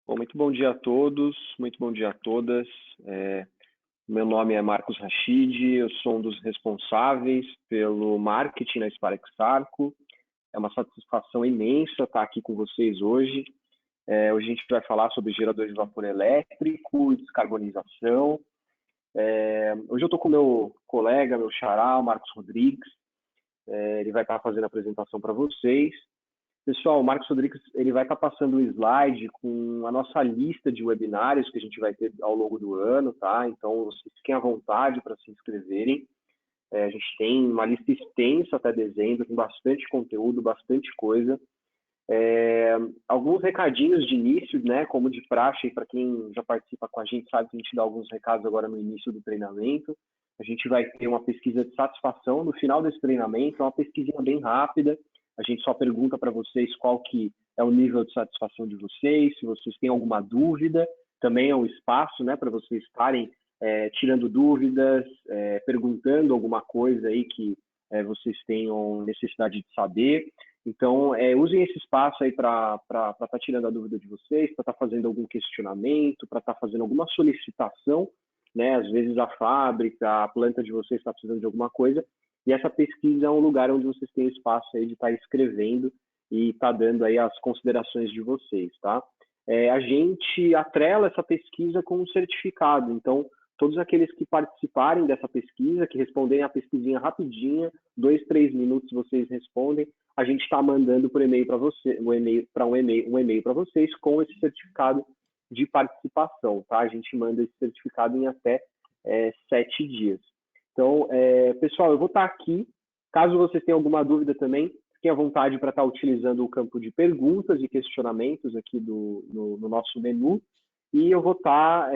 Bom, muito bom dia a todos, muito bom dia a todas. Meu nome é Marcos Rachid, eu sou um dos responsáveis pelo marketing na Sparex Arco. É uma satisfação imensa estar aqui com vocês hoje. Hoje a gente vai falar sobre geradores de vapor elétrico e descarbonização. Hoje eu estou com meu colega, meu xará, o Marcos Rodrigues. Ele vai estar fazendo a apresentação para vocês. Pessoal, o Marcos Rodrigues ele vai estar passando um slide com a nossa lista de webinários que a gente vai ter ao longo do ano, tá? Então, vocês fiquem à vontade para se inscreverem. A gente tem uma lista extensa até dezembro, com bastante conteúdo, bastante coisa. Alguns recadinhos de início, né? Como de praxe, para quem já participa com a gente, sabe que a gente dá alguns recados agora no início do treinamento. A gente vai ter uma pesquisa de satisfação no final desse treinamento, é uma pesquisinha bem rápida. A gente só pergunta para vocês qual que é o nível de satisfação de vocês, se vocês têm alguma dúvida, também é um espaço, né, para vocês estarem tirando dúvidas, perguntando alguma coisa aí que vocês tenham necessidade de saber. Então, usem esse espaço aí para estar tirando a dúvida de vocês, para estar fazendo algum questionamento, para estar fazendo alguma solicitação, né? Às vezes a fábrica, a planta de vocês está precisando de alguma coisa, e essa pesquisa é um lugar onde vocês têm espaço aí de estar escrevendo e estar dando aí as considerações de vocês, tá? A gente atrela essa pesquisa com um certificado, então todos aqueles que participarem dessa pesquisa, que responderem a pesquisinha rapidinha, 2, 3 minutos vocês respondem, a gente está mandando por e-mail para você, um e-mail para vocês com esse certificado de participação, tá? A gente manda esse certificado em até 7 dias. Então, pessoal, eu vou estar aqui. Caso vocês tenham alguma dúvida também, fiquem à vontade para estar utilizando o campo de perguntas e questionamentos aqui no nosso menu. E eu vou estar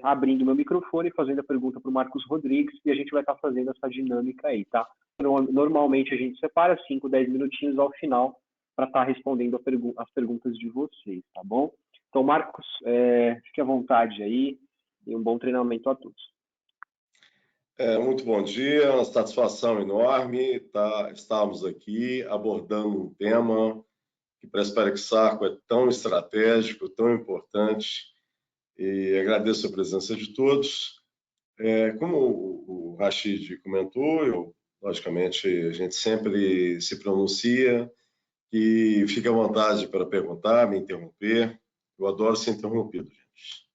abrindo meu microfone, fazendo a pergunta para o Marcos Rodrigues, e a gente vai estar fazendo essa dinâmica aí, tá? Normalmente a gente separa 5, 10 minutinhos ao final para estar respondendo as perguntas de vocês, tá bom? Então, Marcos, fique à vontade aí e um bom treinamento a todos. Muito bom dia, uma satisfação enorme estarmos aqui abordando um tema que para a Sparex Arco é tão estratégico, tão importante, e agradeço a presença de todos. Como o Rachid comentou, logicamente, a gente sempre se pronuncia e fique à vontade para perguntar, me interromper. Eu adoro ser interrompido, gente.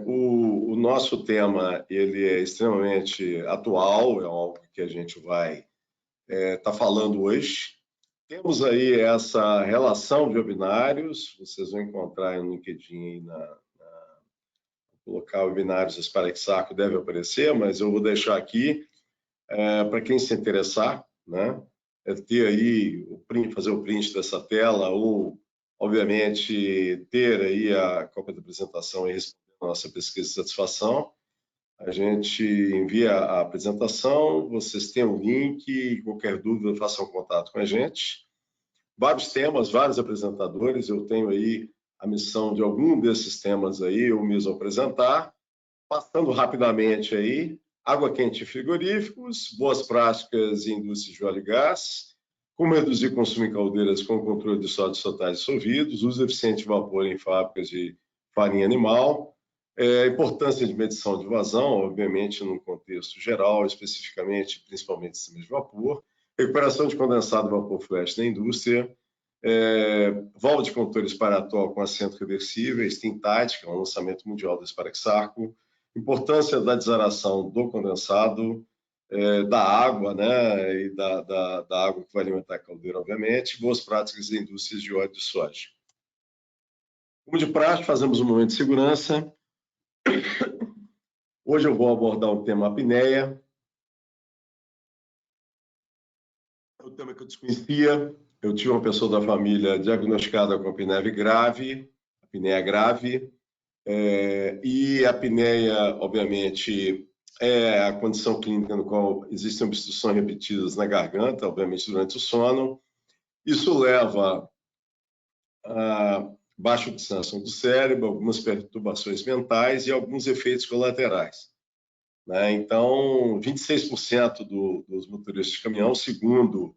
O nosso tema ele é extremamente atual, é algo que a gente vai estar falando hoje. Temos aí essa relação de webinários, vocês vão encontrar no LinkedIn, colocar webinários da Sparex Arco, deve aparecer, mas eu vou deixar aqui para quem se interessar, né? Ter aí fazer o print dessa tela ou, obviamente, ter aí a cópia da apresentação e responder a nossa pesquisa de satisfação. A gente envia a apresentação, vocês têm o link, qualquer dúvida façam contato com a gente. Vários temas, vários apresentadores, eu tenho aí a missão de algum desses temas aí, eu mesmo apresentar. Passando rapidamente aí, água quente e frigoríficos, boas práticas em indústria de óleo e gás, como reduzir consumo em caldeiras com controle de sódio totais dissolvidos, uso eficiente de vapor em fábricas de farinha animal, importância de medição de vazão, obviamente num contexto geral, especificamente, principalmente sistemas de vapor, recuperação de condensado e vapor flash na indústria, válvula de condutores Parató com assento reversível, Stintat, que é um lançamento mundial da Sparex Arco, importância da desaração do condensado, da água, né, e da água que vai alimentar a caldeira, obviamente, boas práticas de indústrias de óleo de soja. Como de praxe, fazemos um momento de segurança. Hoje eu vou abordar o tema apneia. É um tema que eu desconhecia. Eu tive uma pessoa da família diagnosticada com apneia grave, e a apneia, obviamente, é a condição clínica no qual existem obstruções repetidas na garganta, obviamente durante o sono. Isso leva a baixa oxigenação do cérebro, algumas perturbações mentais e alguns efeitos colaterais, né? Então, 26% dos motoristas de caminhão, segundo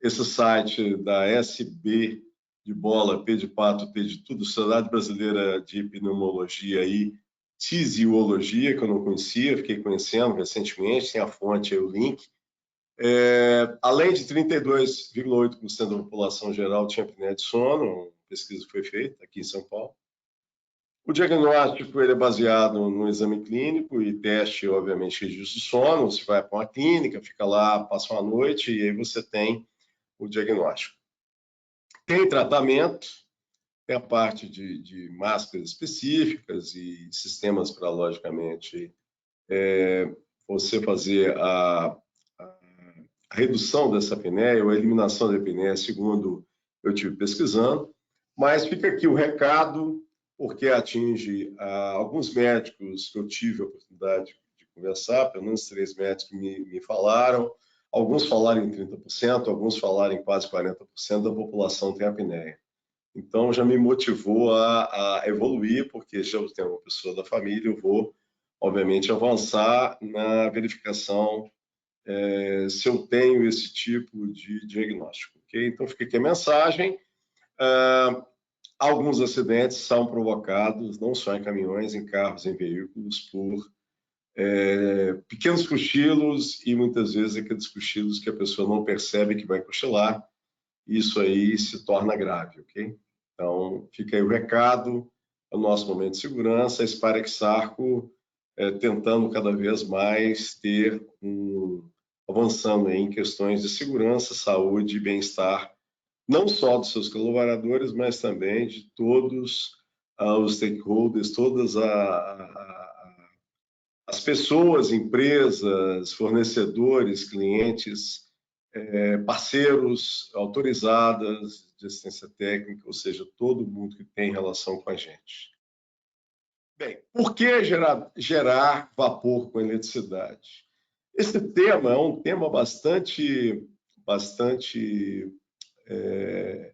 esse site da SBPMI, de bola, P de pato, T de tudo, Sociedade Brasileira de Pneumologia e Tisiologia, que eu não conhecia, fiquei conhecendo recentemente, tem a fonte aí, o link. Além de 32,8% da população geral tinha apneia de sono, uma pesquisa foi feita aqui em São Paulo. O diagnóstico ele é baseado no exame clínico e teste, obviamente, registro de sono. Você vai para uma clínica, fica lá, passa uma noite e aí você tem o diagnóstico. Tem tratamento, tem a parte de máscaras específicas e sistemas para, logicamente, você fazer a redução dessa apneia ou a eliminação da apneia, segundo eu tive pesquisando. Mas fica aqui o recado, porque atinge alguns médicos que eu tive a oportunidade de conversar, pelo menos 3 médicos que me falaram, alguns falaram em 30%, alguns falaram em quase 40% da população tem apneia. Então, já me motivou a evoluir, porque já tenho uma pessoa da família, eu vou, obviamente, avançar na verificação se eu tenho esse tipo de diagnóstico. Okay? Então, fica aqui a mensagem. Alguns acidentes são provocados, não só em caminhões, em carros, em veículos, por pequenos cochilos e muitas vezes aqueles cochilos que a pessoa não percebe que vai cochilar. Isso aí se torna grave, ok? Então, fica aí o recado, é o nosso momento de segurança, a Spirax Sarco tentando cada vez mais avançando em questões de segurança, saúde e bem-estar, não só dos seus colaboradores, mas também de todos os stakeholders, todas as pessoas, empresas, fornecedores, clientes, parceiros autorizadas de assistência técnica, ou seja, todo mundo que tem relação com a gente. Bem, por que gerar vapor com eletricidade? Esse tema é um tema bastante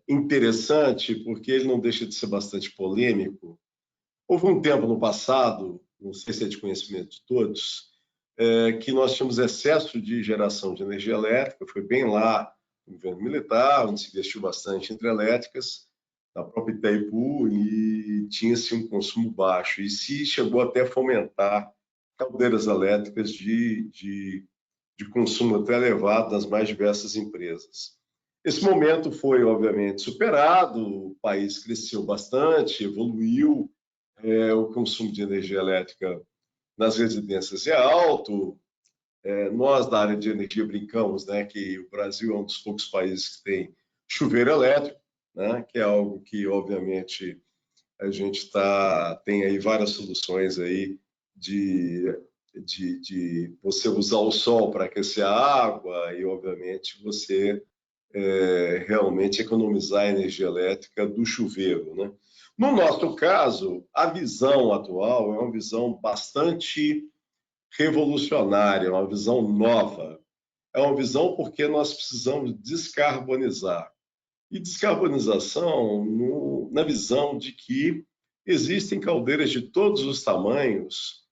interessante, porque ele não deixa de ser bastante polêmico. Houve um tempo no passado, não sei se é de conhecimento de todos, que nós tínhamos excesso de geração de energia elétrica, foi bem lá no governo militar, onde se investiu bastante em hidrelétricas, na própria Itaipu, e tinha-se um consumo baixo, e se chegou até a fomentar caldeiras elétricas de consumo até elevado nas mais diversas empresas. Esse momento foi, obviamente, superado, o país cresceu bastante, evoluiu, o consumo de energia elétrica nas residências é alto. Nós, da área de energia, brincamos, né, que o Brasil é um dos poucos países que tem chuveiro elétrico, né, que é algo que, obviamente, a gente tem aí várias soluções aí de você usar o sol para aquecer a água e, obviamente, você realmente economizar a energia elétrica do chuveiro, né? No nosso caso, a visão atual é uma visão bastante revolucionária, uma visão nova. É uma visão porque nós precisamos descarbonizar. E descarbonização na visão de que existem caldeiras de todos os tamanhos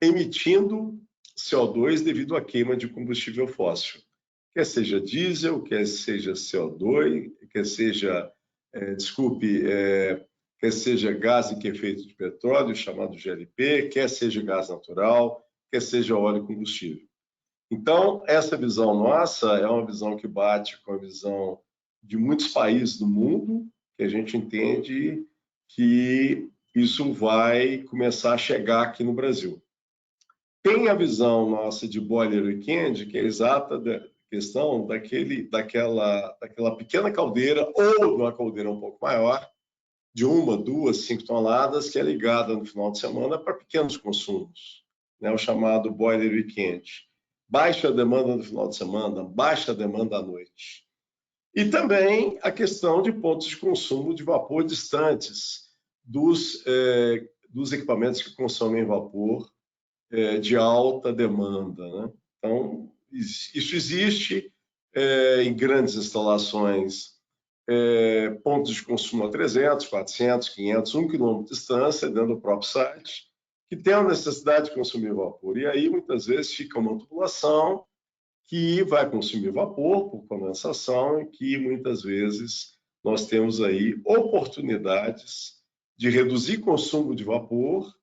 emitindo CO2 devido à queima de combustível fóssil. Quer seja diesel, quer seja CO2, quer seja, quer seja gás liquefeito de petróleo, chamado GLP, quer seja gás natural, quer seja óleo combustível. Então, essa visão nossa é uma visão que bate com a visão de muitos países do mundo, que a gente entende que isso vai começar a chegar aqui no Brasil. Tem a visão nossa de boiler weekend, que é exata da questão daquela pequena caldeira ou uma caldeira um pouco maior, de 1, 2, 5 toneladas, que é ligada no final de semana para pequenos consumos, né? O chamado boiler weekend. Baixa demanda no final de semana, baixa demanda à noite. E também a questão de pontos de consumo de vapor distantes dos equipamentos que consomem vapor de alta demanda, né? Então, isso existe em grandes instalações, pontos de consumo a 300, 400, 500, 1 quilômetro de distância, dentro do próprio site, que tem a necessidade de consumir vapor. E aí, muitas vezes, fica uma tubulação que vai consumir vapor por condensação e que, muitas vezes, nós temos aí oportunidades de reduzir consumo de vapor,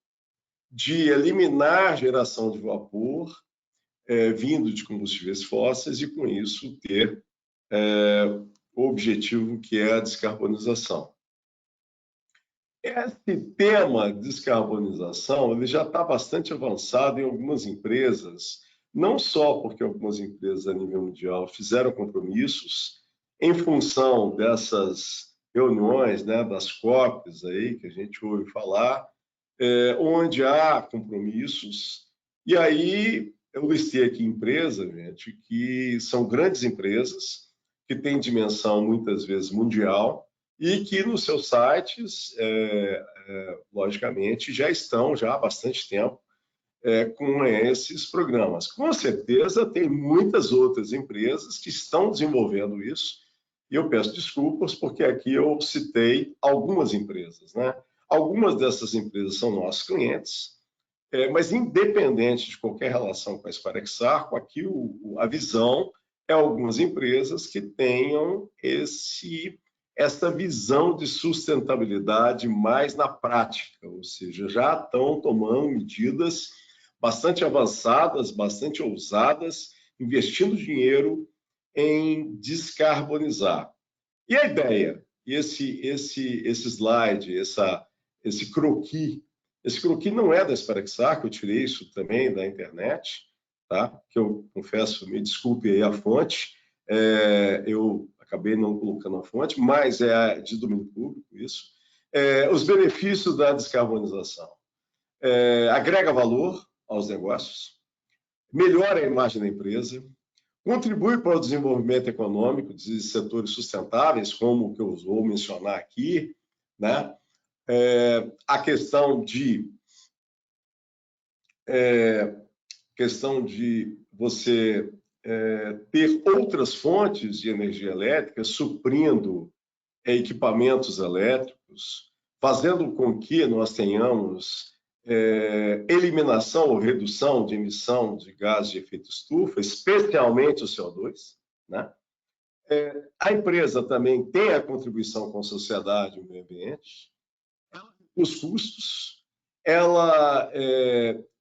de eliminar geração de vapor vindo de combustíveis fósseis e, com isso, ter o objetivo que é a descarbonização. Esse tema descarbonização ele já está bastante avançado em algumas empresas, não só porque algumas empresas a nível mundial fizeram compromissos em função dessas reuniões, né, das COPs aí que a gente ouve falar, onde há compromissos. E aí eu listei aqui empresas, gente, que são grandes empresas, que têm dimensão muitas vezes mundial, e que nos seus sites, logicamente, já estão já há bastante tempo com esses programas. Com certeza, tem muitas outras empresas que estão desenvolvendo isso, e eu peço desculpas, porque aqui eu citei algumas empresas, né? Algumas dessas empresas são nossos clientes, mas independente de qualquer relação com a Spar-Exarco, aqui a visão é algumas empresas que tenham essa visão de sustentabilidade mais na prática, ou seja, já estão tomando medidas bastante avançadas, bastante ousadas, investindo dinheiro em descarbonizar. E a ideia, esse slide, esse croquis não é da Spar-Exarco, eu tirei isso também da internet, tá? Que eu confesso, me desculpe aí a fonte, eu acabei não colocando a fonte, mas é de domínio público isso. Os benefícios da descarbonização. Agrega valor aos negócios, melhora a imagem da empresa, contribui para o desenvolvimento econômico de setores sustentáveis, como o que eu vou mencionar aqui, né? A questão de você ter outras fontes de energia elétrica suprindo equipamentos elétricos, fazendo com que nós tenhamos eliminação ou redução de emissão de gases de efeito estufa, especialmente o CO2, né? A empresa também tem a contribuição com a sociedade e o meio ambiente, os custos,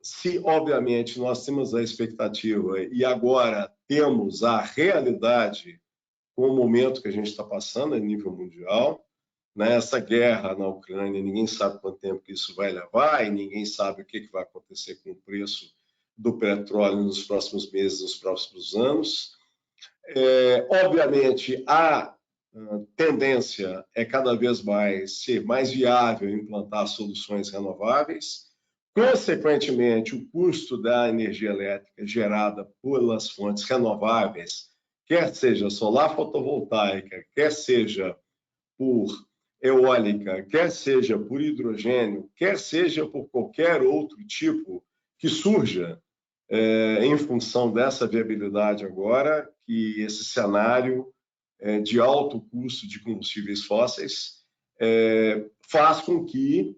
se obviamente nós temos a expectativa e agora temos a realidade com o momento que a gente está passando a nível mundial, né? Essa guerra na Ucrânia, ninguém sabe quanto tempo que isso vai levar e ninguém sabe o que vai acontecer com o preço do petróleo nos próximos meses, nos próximos anos. Obviamente, a tendência é cada vez mais ser mais viável implantar soluções renováveis. Consequentemente, o custo da energia elétrica gerada pelas fontes renováveis, quer seja solar fotovoltaica, quer seja por eólica, quer seja por hidrogênio, quer seja por qualquer outro tipo que surja em função dessa viabilidade agora, que esse cenário de alto custo de combustíveis fósseis faz com que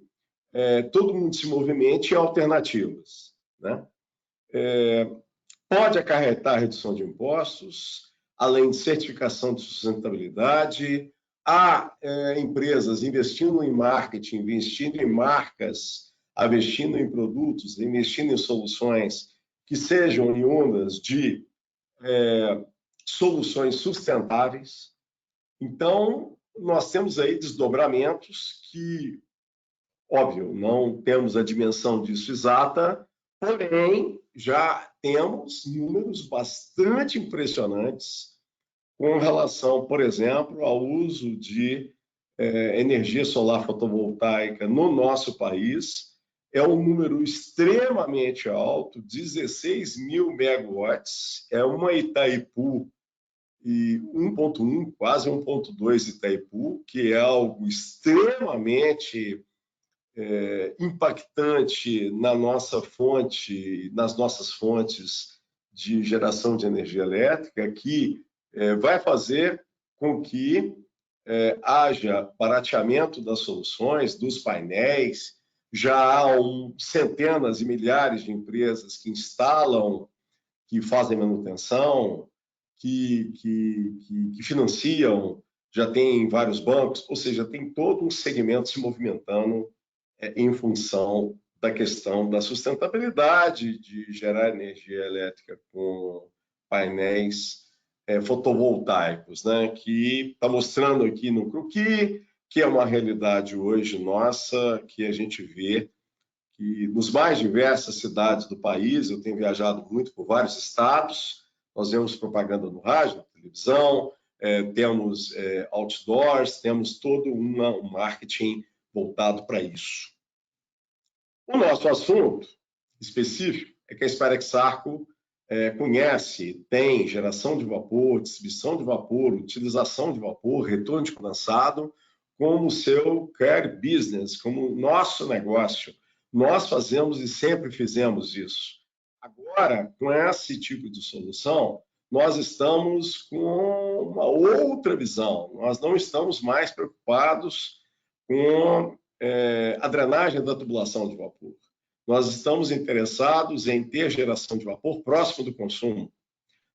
todo mundo se movimente em alternativas, né? Pode acarretar redução de impostos, além de certificação de sustentabilidade. Há empresas investindo em marketing, investindo em marcas, investindo em produtos, investindo em soluções que sejam oriundas de soluções sustentáveis. Então, nós temos aí desdobramentos que, óbvio, não temos a dimensão disso exata, porém, já temos números bastante impressionantes com relação, por exemplo, ao uso de energia solar fotovoltaica no nosso país. É um número extremamente alto, 16 mil megawatts, é uma Itaipu e 1.1, quase 1.2 Itaipu, que é algo extremamente impactante na nossa fonte, nas nossas fontes de geração de energia elétrica, que vai fazer com que haja barateamento das soluções, dos painéis. Já há centenas e milhares de empresas que instalam, que fazem manutenção, que financiam já tem vários bancos, ou seja, tem todo um segmento se movimentando em função da questão da sustentabilidade, de gerar energia elétrica com painéis fotovoltaicos, né? Que está mostrando aqui no croquis, que é uma realidade hoje nossa, que a gente vê que nos mais diversas cidades do país, eu tenho viajado muito por vários estados, nós vemos propaganda no rádio, na televisão, temos outdoors, temos todo um marketing voltado para isso. O nosso assunto específico é que a Spirex Sarco conhece, tem geração de vapor, distribuição de vapor, utilização de vapor, retorno de condensado como seu core business, como nosso negócio. Nós fazemos e sempre fizemos isso. Agora, com esse tipo de solução, nós estamos com uma outra visão. Nós não estamos mais preocupados com a drenagem da tubulação de vapor. Nós estamos interessados em ter geração de vapor próximo do consumo.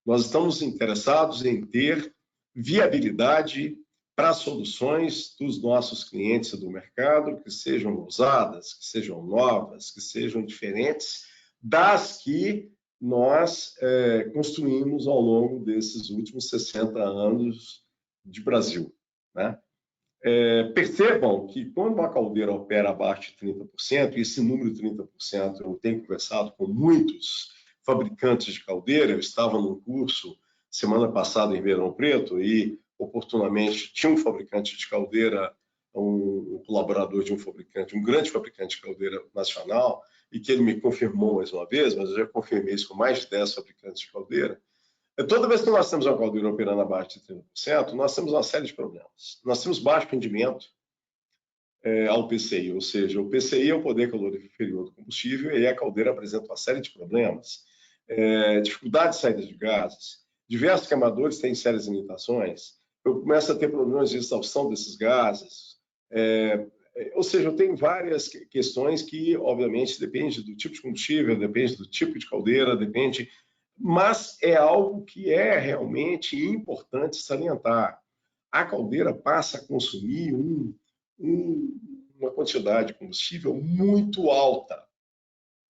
Nós estamos interessados em ter viabilidade para soluções dos nossos clientes do mercado, que sejam ousadas, que sejam novas, que sejam diferentes das que nós construímos ao longo desses últimos 60 anos de Brasil, né? Percebam que quando uma caldeira opera abaixo de 30%, e esse número de 30% eu tenho conversado com muitos fabricantes de caldeira, eu estava num curso semana passada em Ribeirão Preto e oportunamente tinha um fabricante de caldeira, um colaborador de um fabricante, um grande fabricante de caldeira nacional, e que ele me confirmou mais uma vez, mas eu já confirmei isso com mais de 10 fabricantes de caldeira. Toda vez que nós temos uma caldeira operando abaixo de 30%, nós temos uma série de problemas. Nós temos baixo rendimento ao PCI, ou seja, o PCI é o poder calórico inferior do combustível e a caldeira apresenta uma série de problemas. Dificuldade de saída de gases, diversos queimadores têm sérias limitações, eu começo a ter problemas de exaustão desses gases, ou seja, eu tenho várias questões que, obviamente, depende do tipo de combustível, depende do tipo de caldeira, depende... Mas é algo que é realmente importante salientar. A caldeira passa a consumir uma quantidade de combustível muito alta,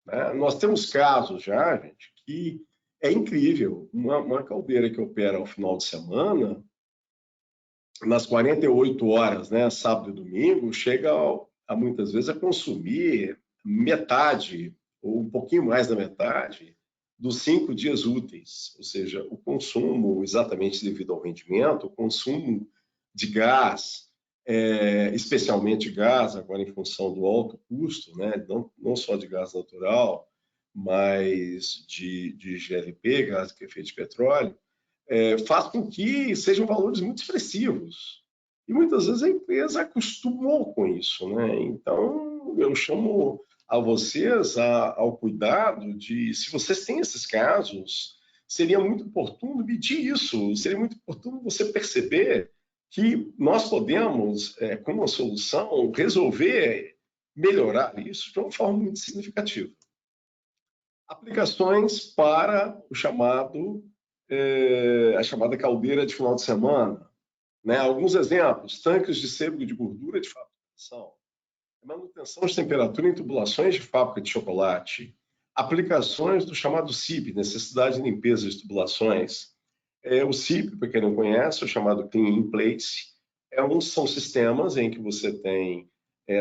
né? Nós temos casos já, gente, que é incrível. Uma caldeira que opera ao final de semana, nas 48 horas, né, sábado e domingo, chega a muitas vezes a consumir metade, ou um pouquinho mais da metade, dos 5 dias úteis, ou seja, o consumo, exatamente devido ao rendimento, o consumo de gás, especialmente gás, agora em função do alto custo, né, não só de gás natural, mas de GLP, gás com efeito de petróleo, faz com que sejam valores muito expressivos. E muitas vezes a empresa acostumou com isso, né? Então, eu chamo a vocês ao cuidado de, se vocês têm esses casos, seria muito oportuno medir isso, seria muito oportuno você perceber que nós podemos, com uma solução, resolver, melhorar isso de uma forma muito significativa. Aplicações para o a chamada caldeira de final de semana, né? Alguns exemplos: tanques de sebo de gordura de fabricação, manutenção de temperatura em tubulações de fábrica de chocolate, aplicações do chamado CIP, necessidade de limpeza de tubulações. O CIP, para quem não conhece, o chamado Clean in Place, são sistemas em que você tem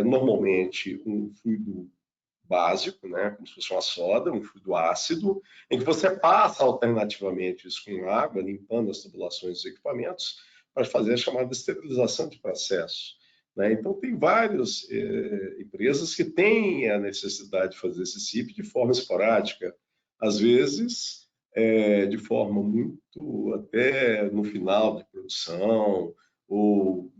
normalmente um fluido básico, né, como se fosse uma soda, um fluido ácido, em que você passa alternativamente isso com água, limpando as tubulações dos equipamentos, para fazer a chamada esterilização de processo, né? Então, tem várias empresas que têm a necessidade de fazer esse CIP de forma esporádica, às vezes de forma muito até no final de produção, ou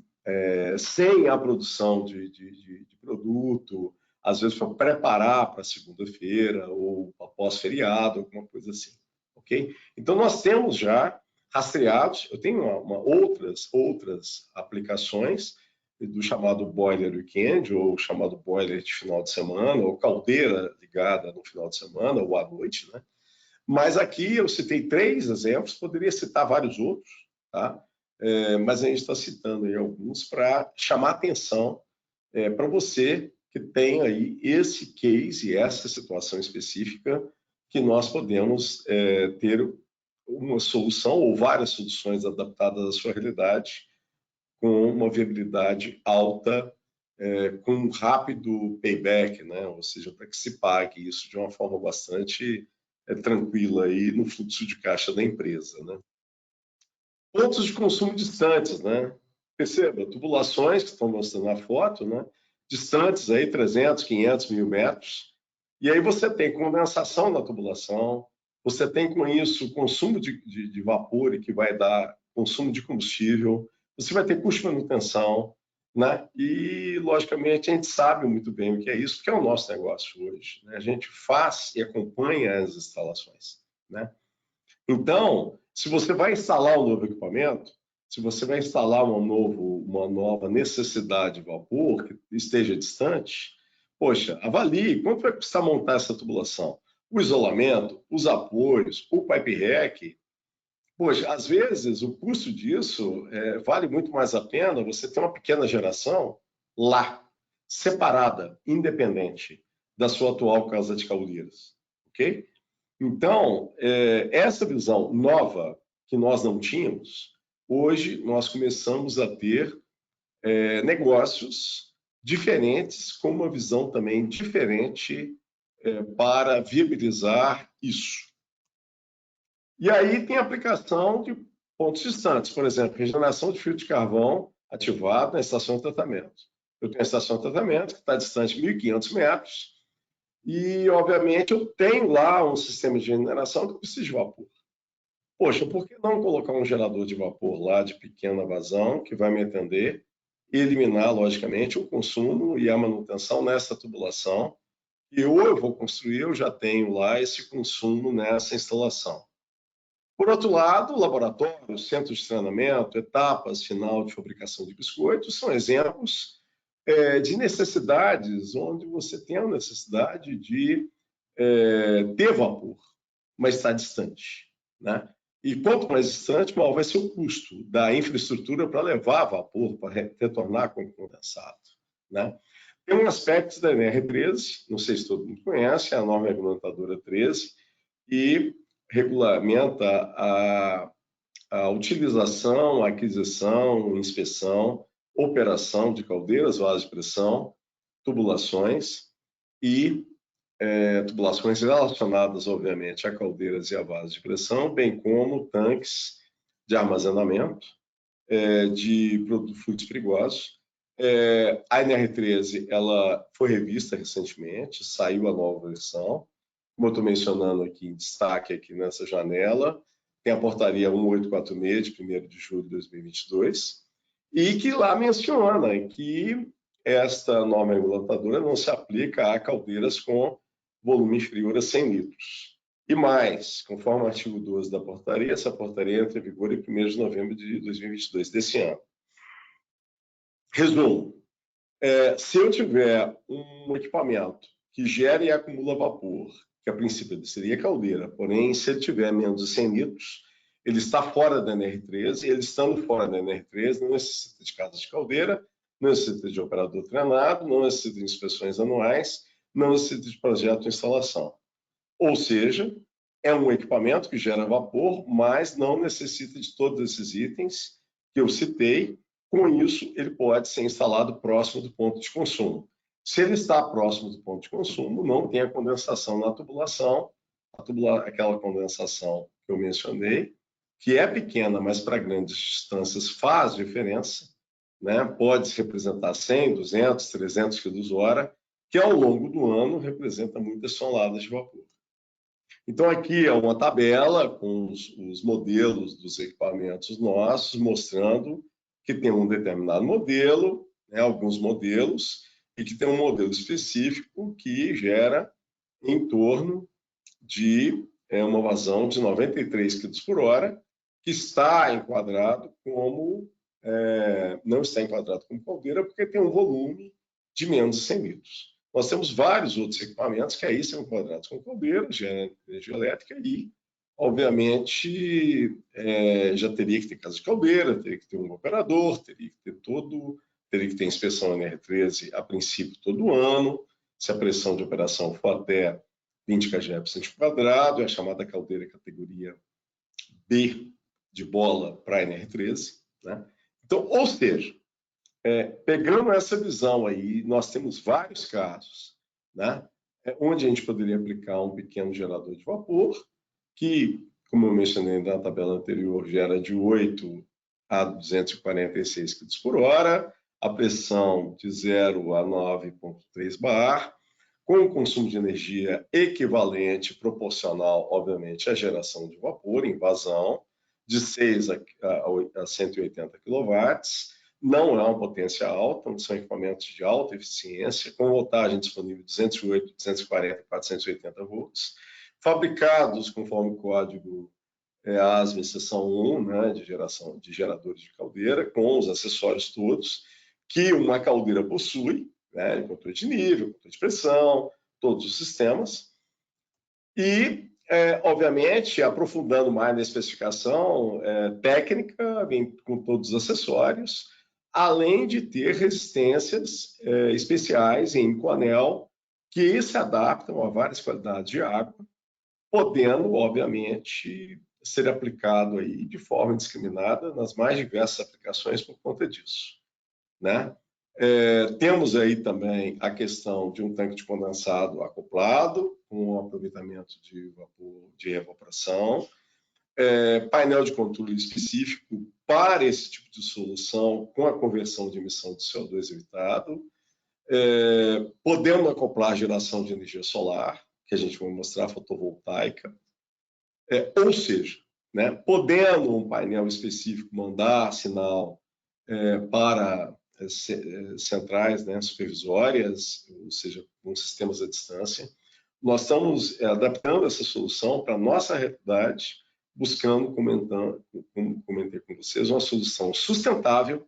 sem a produção de produto, às vezes para preparar para segunda-feira ou após feriado, alguma coisa assim, ok? Então, nós temos já rastreados, eu tenho outras aplicações do chamado boiler weekend, ou chamado boiler de final de semana, ou caldeira ligada no final de semana ou à noite, né? Mas aqui eu citei 3 exemplos, poderia citar vários outros, tá? mas a gente está citando aí alguns para chamar atenção para você que tem aí esse case e essa situação específica que nós podemos ter uma solução ou várias soluções adaptadas à sua realidade com uma viabilidade alta, com um rápido payback, né? Ou seja, para que se pague isso de uma forma bastante tranquila aí no fluxo de caixa da empresa, né? Pontos de consumo distantes, né? Perceba, tubulações que estão mostrando na foto, né? Distantes aí 300, 500, 1000 metros. E aí você tem condensação na tubulação, você tem com isso consumo de vapor e que vai dar consumo de combustível, você vai ter custo de manutenção, né? E, logicamente, a gente sabe muito bem o que é isso, porque é o nosso negócio hoje, né? A gente faz e acompanha as instalações, né? Então, se você vai instalar um novo equipamento, se você vai instalar uma nova necessidade de vapor que esteja distante, poxa, avalie quanto vai custar montar essa tubulação, o isolamento, os apoios, o pipe rack. Poxa, às vezes o custo disso vale muito mais a pena você ter uma pequena geração lá, separada, independente da sua atual casa de caldeiras, ok? Então, essa visão nova que nós não tínhamos, hoje nós começamos a ter negócios diferentes, com uma visão também diferente para viabilizar isso. E aí tem aplicação de pontos distantes, por exemplo, regeneração de fio de carvão ativado na estação de tratamento. Eu tenho a estação de tratamento que está distante de 1.500 metros, e, obviamente, eu tenho lá um sistema de generação que precisa de vapor. Poxa, por que não colocar um gerador de vapor lá de pequena vazão, que vai me atender e eliminar, logicamente, o consumo e a manutenção nessa tubulação, e ou eu vou construir, eu já tenho lá esse consumo nessa instalação. Por outro lado, laboratórios, centros de treinamento, etapas final de fabricação de biscoitos são exemplos de necessidades onde você tem a necessidade de ter vapor, mas está distante, né? E quanto mais distante, maior vai ser o custo da infraestrutura para levar vapor, para retornar com condensado, né? Tem um aspecto da NR13, não sei se todo mundo conhece, é a norma regulamentadora 13, e regulamenta a utilização, a aquisição, inspeção, operação de caldeiras, vasos de pressão, tubulações e tubulações relacionadas, obviamente, a caldeiras e a vasos de pressão, bem como tanques de armazenamento de fluidos perigosos. A NR13 ela foi revista recentemente, saiu a nova versão. Como eu estou mencionando aqui em destaque aqui nessa janela, tem a portaria 1846 de 1º de julho de 2022, e que lá menciona que esta norma regulamentadora não se aplica a caldeiras com volume inferior a 100 litros. E mais, conforme o artigo 12 da portaria, essa portaria entra em vigor em 1º de novembro de 2022, desse ano. Resumo, se eu tiver um equipamento que gera e acumula vapor, que a princípio seria caldeira, porém, se ele tiver menos de 100 litros, ele está fora da NR13, e ele estando fora da NR13 não necessita de casa de caldeira, não necessita de operador treinado, não necessita de inspeções anuais, não necessita de projeto de instalação. Ou seja, é um equipamento que gera vapor, mas não necessita de todos esses itens que eu citei. Com isso, ele pode ser instalado próximo do ponto de consumo. Se ele está próximo do ponto de consumo, não tem a condensação na tubulação, aquela condensação que eu mencionei, que é pequena, mas para grandes distâncias faz diferença, né? Pode representar 100, 200, 300 kWh, que ao longo do ano representa muitas toneladas de vapor. Então, aqui é uma tabela com os modelos dos equipamentos nossos, mostrando que tem um determinado modelo, né, alguns modelos, e que tem um modelo específico que gera em torno de uma vazão de 93 kg por hora, que está enquadrado como... não está enquadrado como caldeira, porque tem um volume de menos de 100 litros. Nós temos vários outros equipamentos que aí são enquadrados como caldeira, geram energia elétrica e obviamente, já teria que ter casa de caldeira, teria que ter um operador, teria que ter inspeção NR13 a princípio todo ano. Se a pressão de operação for até 20 kg por centímetro quadrado, é a chamada caldeira categoria B de bola para NR13, né? Então, ou seja, pegando essa visão aí, nós temos vários casos, né, onde a gente poderia aplicar um pequeno gerador de vapor, que, como eu mencionei na tabela anterior, gera de 8 a 246 kg por hora, a pressão de 0 a 9,3 bar, com um consumo de energia equivalente, proporcional, obviamente, à geração de vapor em vazão, de 6 a 180 kW. Não é uma potência alta, são equipamentos de alta eficiência, com voltagem disponível de 208, 240 e 480 volts, fabricados conforme o código ASME seção 1, né, de geradores de caldeira, com os acessórios todos que uma caldeira possui, né, controle de nível, controle de pressão, todos os sistemas. E, obviamente, aprofundando mais na especificação técnica, vem com todos os acessórios, além de ter resistências especiais em coanel que se adaptam a várias qualidades de água, podendo, obviamente, ser aplicado aí de forma indiscriminada nas mais diversas aplicações por conta disso, né? Temos aí também a questão de um tanque de condensado acoplado, com aproveitamento de vapor de evaporação, painel de controle específico para esse tipo de solução, com a conversão de emissão de CO2 evitado, podendo acoplar geração de energia solar, que a gente vai mostrar, fotovoltaica, ou seja, né, podendo um painel específico mandar sinal para centrais, né, supervisórias, ou seja, com sistemas à distância. Nós estamos adaptando essa solução para a nossa realidade, buscando, como comentei com vocês, uma solução sustentável,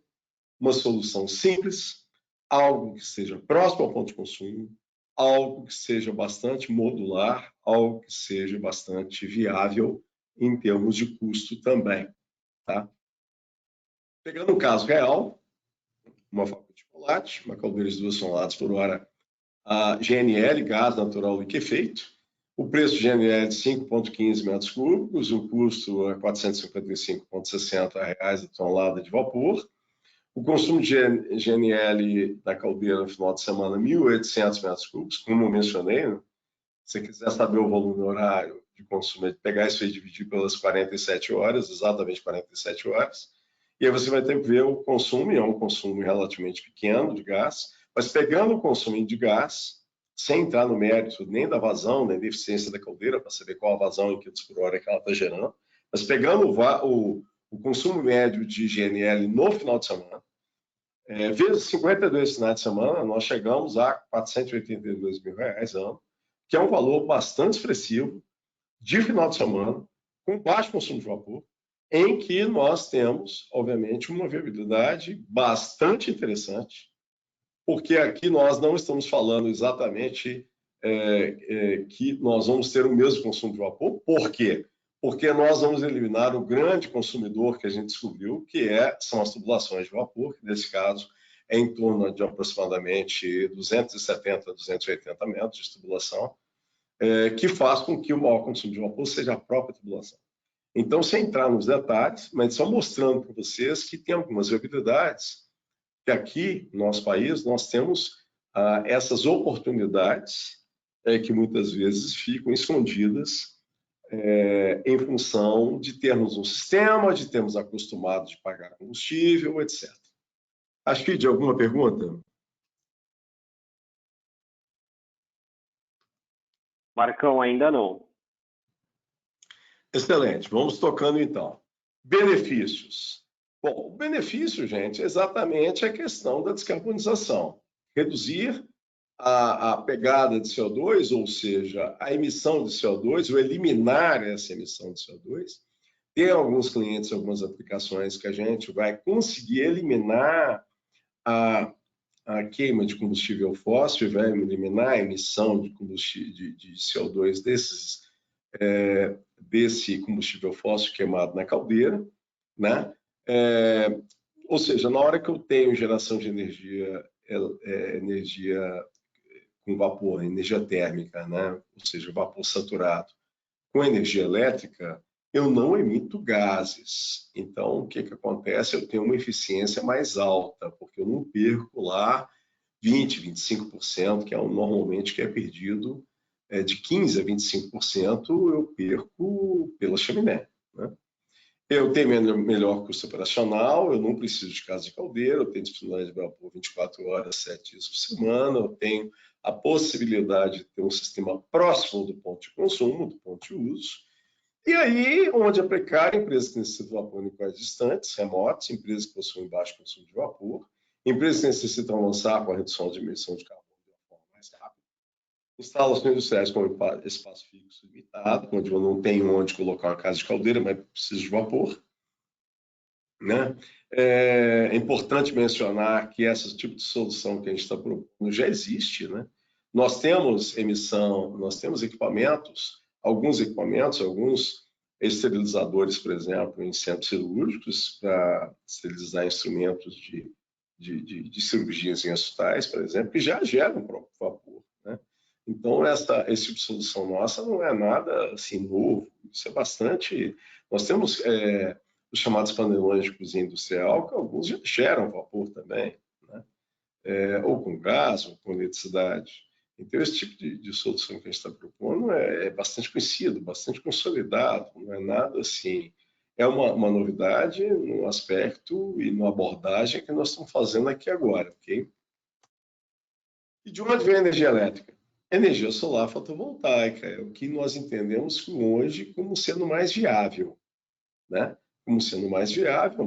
uma solução simples, algo que seja próximo ao ponto de consumo, algo que seja bastante modular, algo que seja bastante viável em termos de custo também, tá? Pegando um caso real, uma fábrica de chocolate, uma caldeira de 2 toneladas por hora, a GNL, gás natural liquefeito, o preço de GNL de 5,15 metros cúbicos, o custo é R$ 455,60 a tonelada de vapor, o consumo de GNL da caldeira no final de semana, 1.800 metros cúbicos, como eu mencionei, né? Se você quiser saber o volume horário de consumo, é pegar isso aí e dividir pelas 47 horas, exatamente 47 horas, e aí você vai ter que ver o consumo, e é um consumo relativamente pequeno de gás, mas pegando o consumo de gás, sem entrar no mérito nem da vazão, nem da eficiência da caldeira, para saber qual a vazão em quilos por hora que ela está gerando, mas pegando o consumo médio de GNL no final de semana, vezes 52 finais de semana, nós chegamos a R$ 482 mil ano, que é um valor bastante expressivo de final de semana, com baixo consumo de vapor, em que nós temos, obviamente, uma viabilidade bastante interessante, porque aqui nós não estamos falando exatamente que nós vamos ter o mesmo consumo de vapor. Por quê? Porque nós vamos eliminar o grande consumidor que a gente descobriu, que são as tubulações de vapor, que nesse caso é em torno de aproximadamente 270 a 280 metros de tubulação, que faz com que o maior consumo de vapor seja a própria tubulação. Então, sem entrar nos detalhes, mas só mostrando para vocês que tem algumas viabilidades, que aqui no nosso país nós temos essas oportunidades que muitas vezes ficam escondidas em função de termos um sistema, de termos acostumado de pagar combustível, etc. Acho que de alguma pergunta? Marcão, ainda não. Excelente, vamos tocando então. Benefícios. Bom, o benefício, gente, é exatamente a questão da descarbonização. Reduzir a pegada de CO2, ou seja, a emissão de CO2, ou eliminar essa emissão de CO2. Tem alguns clientes, algumas aplicações que a gente vai conseguir eliminar a queima de combustível fóssil, vai eliminar a emissão de combustível de CO2 desses desse combustível fóssil queimado na caldeira, né? Ou seja, na hora que eu tenho geração de energia, energia com vapor, energia térmica, né? Ou seja, vapor saturado, com energia elétrica, eu não emito gases. Então, o que acontece? Eu tenho uma eficiência mais alta, porque eu não perco lá 20%, 25%, que é normalmente que é perdido, de 15% a 25% eu perco pela chaminé, né? Eu tenho melhor custo operacional, eu não preciso de casa de caldeira, eu tenho disponibilidade de vapor 24 horas, 7 dias por semana, eu tenho a possibilidade de ter um sistema próximo do ponto de consumo, do ponto de uso. E aí, onde é precário, empresas que necessitam de vapor em locais distantes, remotos, empresas que possuem baixo consumo de vapor, empresas que necessitam avançar com a redução de emissão de carbono de uma forma mais rápida, instalações industriais com espaço fixo limitado, onde eu não tenho onde colocar uma casa de caldeira, mas preciso de vapor, né? É importante mencionar que esse tipo de solução que a gente está propondo já existe, né? Nós temos equipamentos, alguns esterilizadores, por exemplo, em centros cirúrgicos, para esterilizar instrumentos de cirurgias em hospitais, por exemplo, que já geram próprio vapor, né? Então, esse tipo de solução nossa não é nada assim novo, isso é bastante... Nós temos os chamados panelões de cozinha industrial, que alguns já geram vapor também, né? Ou com gás, ou com eletricidade. Então, esse tipo de solução que a gente está propondo é bastante conhecido, bastante consolidado, não é nada assim... É uma novidade no aspecto e na abordagem que nós estamos fazendo aqui agora, ok? E de onde vem a energia elétrica? Energia solar fotovoltaica é o que nós entendemos hoje como sendo mais viável, né? Como sendo mais viável,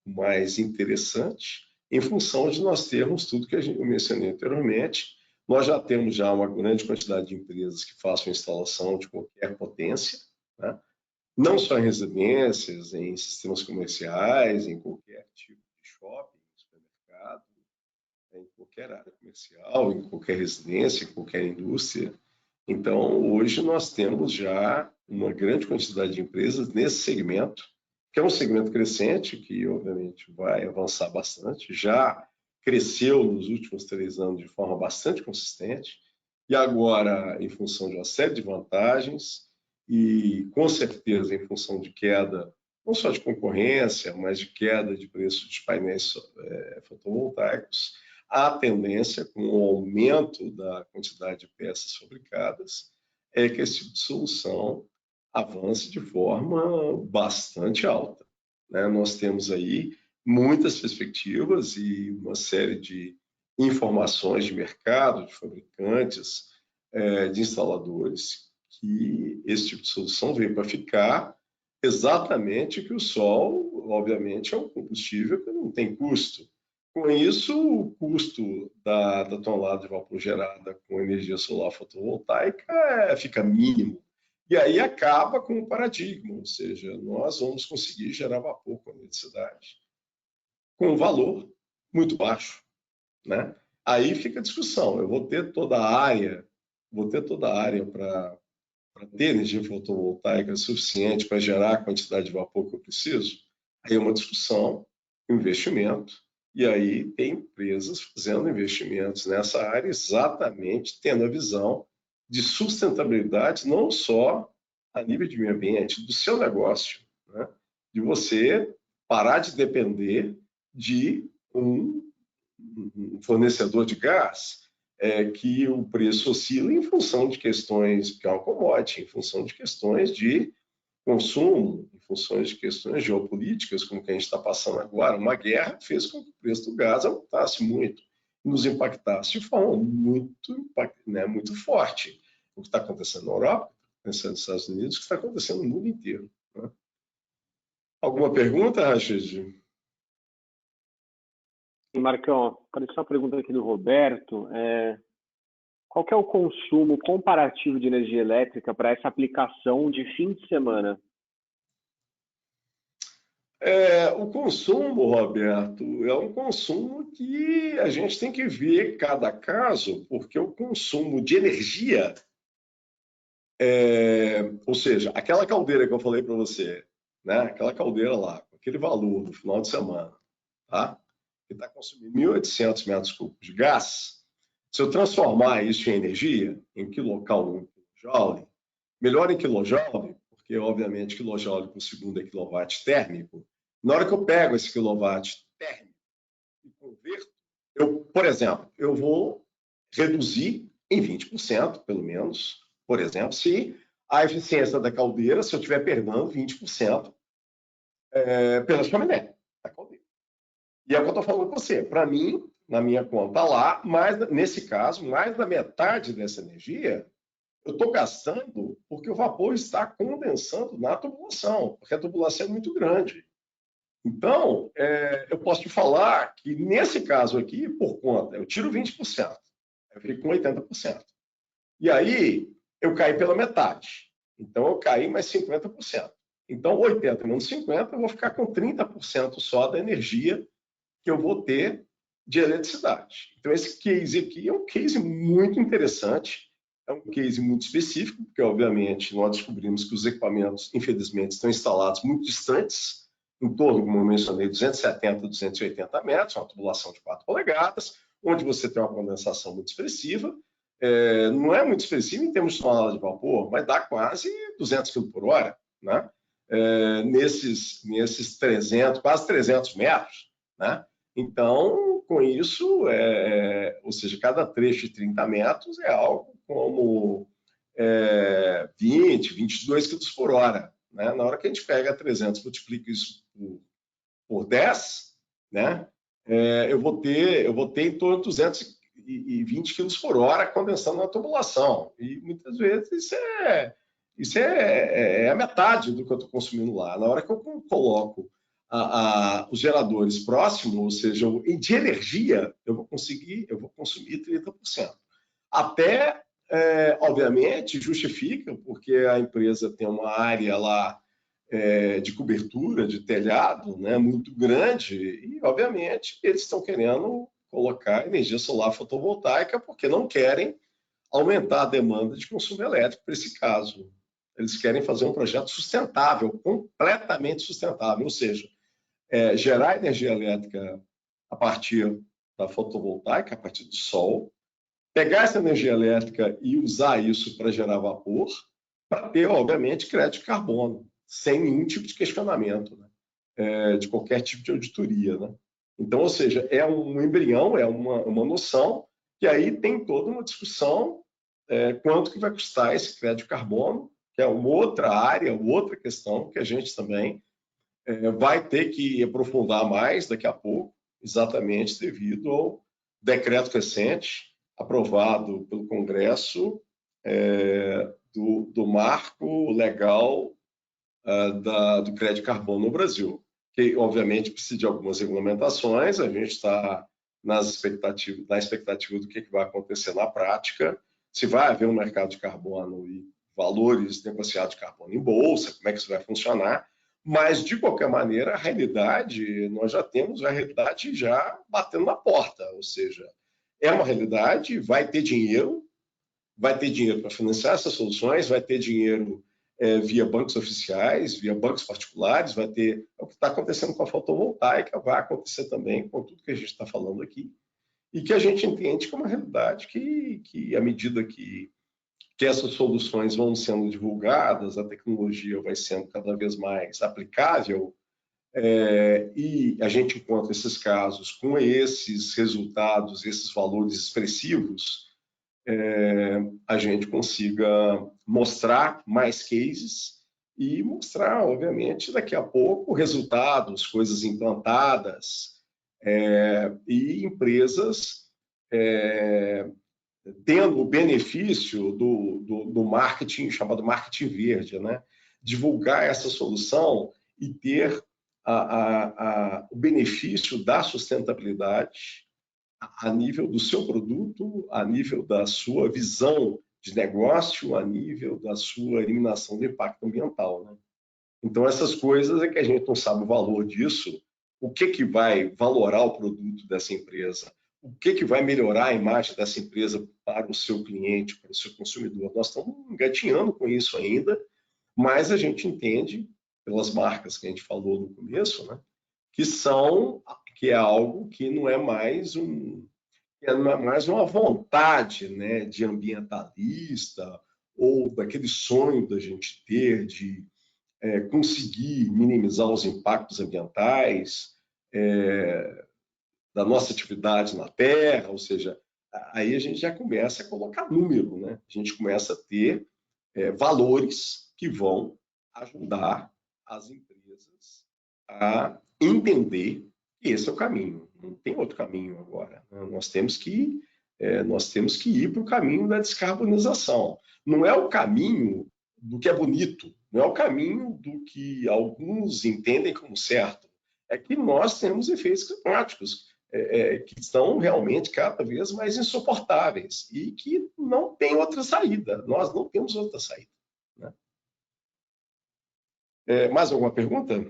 mais interessante, em função de nós termos tudo que eu mencionei anteriormente. Nós já temos já uma grande quantidade de empresas que façam instalação de qualquer potência, né? Não só em residências, em sistemas comerciais, em qualquer tipo de shopping, supermercado, em qualquer área comercial, em qualquer residência, em qualquer indústria. Então, hoje nós temos já uma grande quantidade de empresas nesse segmento, que é um segmento crescente, que obviamente vai avançar bastante, já cresceu nos últimos 3 anos de forma bastante consistente, e agora, em função de uma série de vantagens, e com certeza em função de queda, não só de concorrência, mas de queda de preço de painéis fotovoltaicos, a tendência, com o aumento da quantidade de peças fabricadas, é que esse tipo de solução avance de forma bastante alta, né? Nós temos aí muitas perspectivas e uma série de informações de mercado, de fabricantes, de instaladores, que esse tipo de solução veio para ficar, exatamente que o sol, obviamente, é um combustível que não tem custo. Com isso, o custo da tonelada de vapor gerada com energia solar fotovoltaica fica mínimo. E aí acaba com o paradigma, ou seja, nós vamos conseguir gerar vapor com eletricidade com um valor muito baixo, né? Aí fica a discussão, eu vou ter toda a área para ter energia fotovoltaica suficiente para gerar a quantidade de vapor que eu preciso? Aí é uma discussão, investimento, e aí tem empresas fazendo investimentos nessa área exatamente tendo a visão de sustentabilidade, não só a nível de meio ambiente, do seu negócio, né? De você parar de depender de um fornecedor de gás, que o preço oscila em função de questões, que é uma commodity, em função de questões de consumo, em função de questões geopolíticas, como que a gente está passando agora. Uma guerra fez com que o preço do gás aumentasse muito, nos impactasse de forma muito forte. O que está acontecendo na Europa, o que está acontecendo nos Estados Unidos, o que está acontecendo no mundo inteiro, né? Alguma pergunta, Rachid? E Marcão, apareceu uma pergunta aqui do Roberto. Qual que é o consumo comparativo de energia elétrica para essa aplicação de fim de semana? O consumo, Roberto, é um consumo que a gente tem que ver cada caso, porque o consumo de energia Ou seja, aquela caldeira que eu falei para você, né? Aquela caldeira lá, com aquele valor no final de semana, tá? Que está consumindo 1.800 metros cúbicos de gás, se eu transformar isso em energia, em quilocal, em quilojoule, melhor em quilojoule, porque obviamente quilojoule por segundo é quilowatt térmico, na hora que eu pego esse quilowatt térmico e converto, por exemplo, eu vou reduzir em 20%, pelo menos, por exemplo, se a eficiência da caldeira, se eu estiver perdendo 20% pela chaminé da caldeira. E é o que eu estou falando com você. Para mim, na minha conta lá, nesse caso, mais da metade dessa energia eu estou gastando porque o vapor está condensando na tubulação, porque a tubulação é muito grande. Então, eu posso te falar que nesse caso aqui, por conta, eu tiro 20%, eu fico com 80%. E aí, eu caí pela metade. Então, eu caí mais 50%. Então, 80 menos 50, eu vou ficar com 30% só da energia que eu vou ter de eletricidade. Então, esse case aqui é um case muito interessante, é um case muito específico, porque, obviamente, nós descobrimos que os equipamentos, infelizmente, estão instalados muito distantes, em torno, como eu mencionei, 270, 280 metros, uma tubulação de 4 polegadas, onde você tem uma condensação muito expressiva. Não é muito expressiva em termos de tonelada de vapor, mas dá quase 200 km por hora, né? Nesses 300, quase 300 metros, né? Então, com isso, ou seja, cada trecho de 30 metros é algo como 20, 22 km por hora. Né? Na hora que a gente pega 300 e multiplica isso por 10, né? Eu vou ter em torno de 220 km por hora condensando na tubulação. E muitas vezes isso é a metade do que eu estou consumindo lá. Na hora que eu coloco os geradores próximos, ou seja, de energia, eu vou consumir 30%. Até, obviamente, justifica, porque a empresa tem uma área lá de cobertura, de telhado, né, muito grande, e, obviamente, eles estão querendo colocar energia solar fotovoltaica porque não querem aumentar a demanda de consumo elétrico para esse caso. Eles querem fazer um projeto sustentável, completamente sustentável, ou seja, gerar energia elétrica a partir da fotovoltaica, a partir do sol, pegar essa energia elétrica e usar isso para gerar vapor, para ter, obviamente, crédito de carbono, sem nenhum tipo de questionamento, né? De qualquer tipo de auditoria. Né? Então, ou seja, é um embrião, é uma noção, que aí tem toda uma discussão quanto que vai custar esse crédito de carbono, que é uma outra área, outra questão que a gente também vai ter que aprofundar mais daqui a pouco, exatamente devido ao decreto recente aprovado pelo Congresso do marco legal do crédito carbono no Brasil, que obviamente precisa de algumas regulamentações, a gente está na expectativa do que vai acontecer na prática, se vai haver um mercado de carbono e valores negociados de carbono em bolsa, como é que isso vai funcionar, mas, de qualquer maneira, a realidade, nós já temos a realidade já batendo na porta, ou seja, é uma realidade, vai ter dinheiro para financiar essas soluções, vai ter dinheiro via bancos oficiais, via bancos particulares, vai ter o que está acontecendo com a fotovoltaica, vai acontecer também com tudo que a gente está falando aqui, e que a gente entende como uma realidade que à medida que essas soluções vão sendo divulgadas, a tecnologia vai sendo cada vez mais aplicável, e a gente encontra esses casos com esses resultados, esses valores expressivos, a gente consiga mostrar mais cases e mostrar, obviamente, daqui a pouco resultados, coisas implantadas e empresas tendo o benefício do marketing, chamado marketing verde, né? Divulgar essa solução e ter o benefício da sustentabilidade a nível do seu produto, a nível da sua visão de negócio, a nível da sua eliminação do impacto ambiental. Né? Então, essas coisas é que a gente não sabe o valor disso, o que vai valorar o produto dessa empresa, o que vai melhorar a imagem dessa empresa para o seu cliente, para o seu consumidor. Nós estamos engatinhando com isso ainda, mas a gente entende, pelas marcas que a gente falou no começo, né, que é algo que não é mais uma vontade, né, de ambientalista ou daquele sonho da gente ter de conseguir minimizar os impactos ambientais da nossa atividade na Terra, ou seja, aí a gente já começa a colocar número, né? A gente começa a ter valores que vão ajudar as empresas a entender que esse é o caminho, não tem outro caminho agora, né? Nós temos que ir para o caminho da descarbonização. Não é o caminho do que é bonito, não é o caminho do que alguns entendem como certo. É que nós temos efeitos climáticos que estão realmente cada vez mais insuportáveis e que não tem outra saída. Nós não temos outra saída, né? Mais alguma pergunta?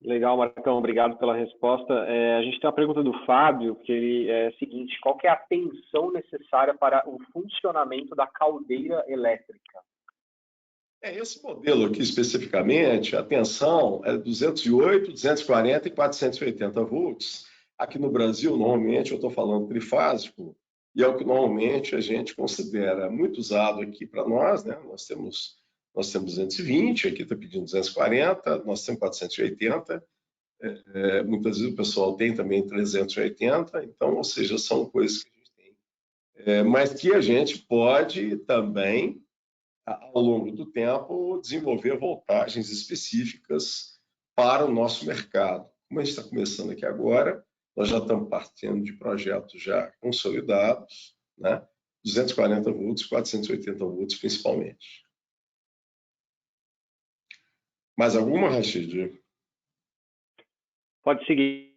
Legal, Marcão, obrigado pela resposta. A gente tem uma pergunta do Fábio, que ele é a seguinte: qual que é a tensão necessária para o funcionamento da caldeira elétrica? Esse modelo aqui especificamente, a tensão é 208, 240 e 480 volts. Aqui no Brasil, normalmente, eu estou falando trifásico, e é o que normalmente a gente considera muito usado aqui para nós, né? Nós temos 220, aqui está pedindo 240, nós temos 480, muitas vezes o pessoal tem também 380, então, ou seja, são coisas que a gente tem. Mas que a gente pode também, ao longo do tempo, desenvolver voltagens específicas para o nosso mercado. Como a gente está começando aqui agora, nós já estamos partindo de projetos já consolidados, né? 240 volts, 480 volts principalmente. Mais alguma, Rashid? Pode seguir.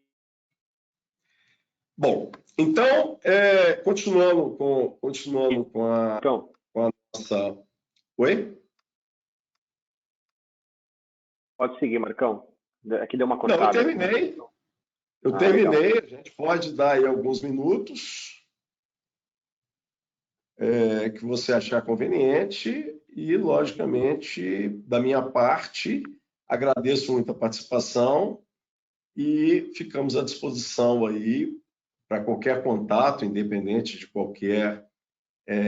Bom, então, continuando com a nossa... Oi? Pode seguir, Marcão. Aqui deu uma cortada. Não, eu terminei. Legal. A gente pode dar aí alguns minutos que você achar conveniente e, logicamente, da minha parte, agradeço muito a participação e ficamos à disposição aí para qualquer contato, independente de qualquer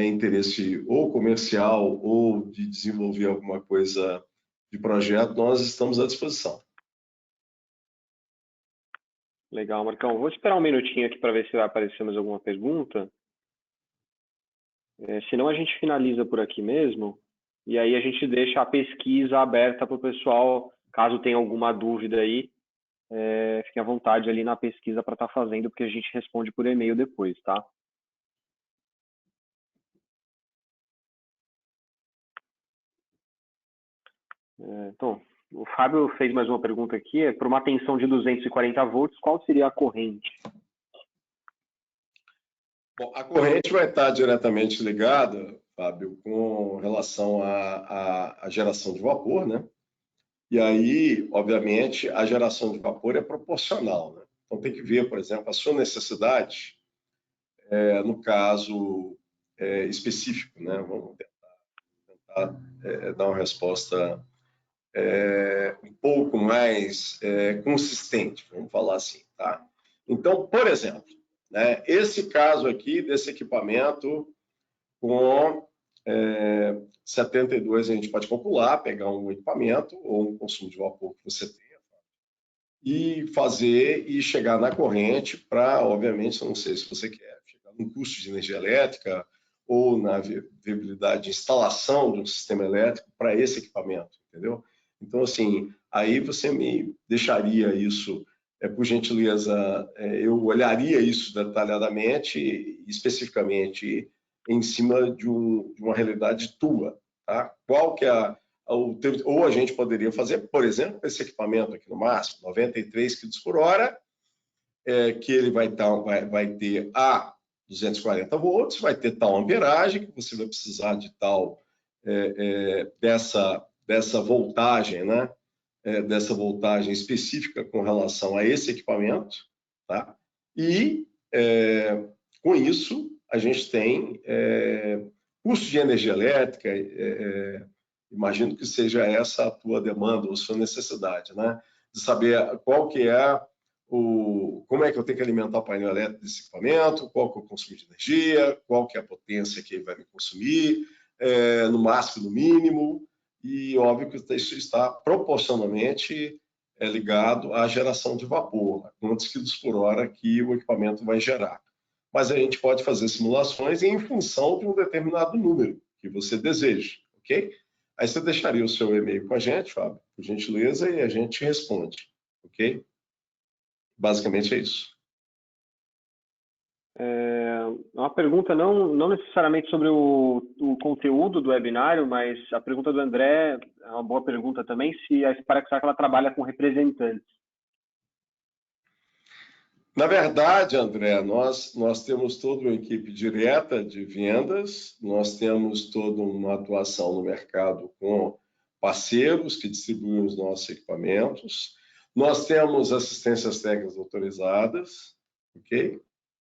interesse ou comercial ou de desenvolver alguma coisa de projeto, nós estamos à disposição. Legal, Marcão. Vou esperar um minutinho aqui para ver se vai aparecer mais alguma pergunta. Senão a gente finaliza por aqui mesmo. E aí a gente deixa a pesquisa aberta para o pessoal, caso tenha alguma dúvida aí, fique à vontade ali na pesquisa para estar fazendo, porque a gente responde por e-mail depois, tá? Então, o Fábio fez mais uma pergunta aqui. Por uma tensão de 240 volts, qual seria a corrente? Bom, a corrente vai estar diretamente ligada, Fábio, com relação à geração de vapor, né? E aí, obviamente, a geração de vapor é proporcional, né? Então tem que ver, por exemplo, a sua necessidade, no caso específico, né? Vamos tentar dar uma resposta um pouco mais consistente, vamos falar assim, tá? Então, por exemplo, né, esse caso aqui desse equipamento com 72 a gente pode calcular, pegar um equipamento ou um consumo de vapor que você tenha e fazer e chegar na corrente para, obviamente, não sei se você quer chegar no custo de energia elétrica ou na viabilidade de instalação de um sistema elétrico para esse equipamento, entendeu? Então, assim, aí você me deixaria isso, por gentileza, eu olharia isso detalhadamente, especificamente em cima de uma realidade tua, tá? Qual que é ou a gente poderia fazer, por exemplo, esse equipamento aqui no máximo, 93 km por hora, que ele vai ter a 240 volts, vai ter tal amperagem, que você vai precisar de tal dessa voltagem, né? Dessa voltagem específica com relação a esse equipamento, tá? E com isso, a gente tem custo de energia elétrica, imagino que seja essa a tua demanda ou sua necessidade, né? De saber qual que é como é que eu tenho que alimentar o painel elétrico desse equipamento, qual que é o consumo de energia, qual que é a potência que ele vai me consumir, no máximo, no mínimo, e óbvio que isso está proporcionalmente ligado à geração de vapor, a quantos quilos por hora que o equipamento vai gerar. Mas a gente pode fazer simulações em função de um determinado número que você deseja, ok? Aí você deixaria o seu e-mail com a gente, Fábio, por gentileza, e a gente responde, ok? Basicamente é isso. Uma pergunta não necessariamente sobre o conteúdo do webinário, mas a pergunta do André é uma boa pergunta também, se a Sparexarco ela trabalha com representantes. Na verdade, André, nós temos toda uma equipe direta de vendas, nós temos toda uma atuação no mercado com parceiros que distribuem os nossos equipamentos, nós temos assistências técnicas autorizadas, ok?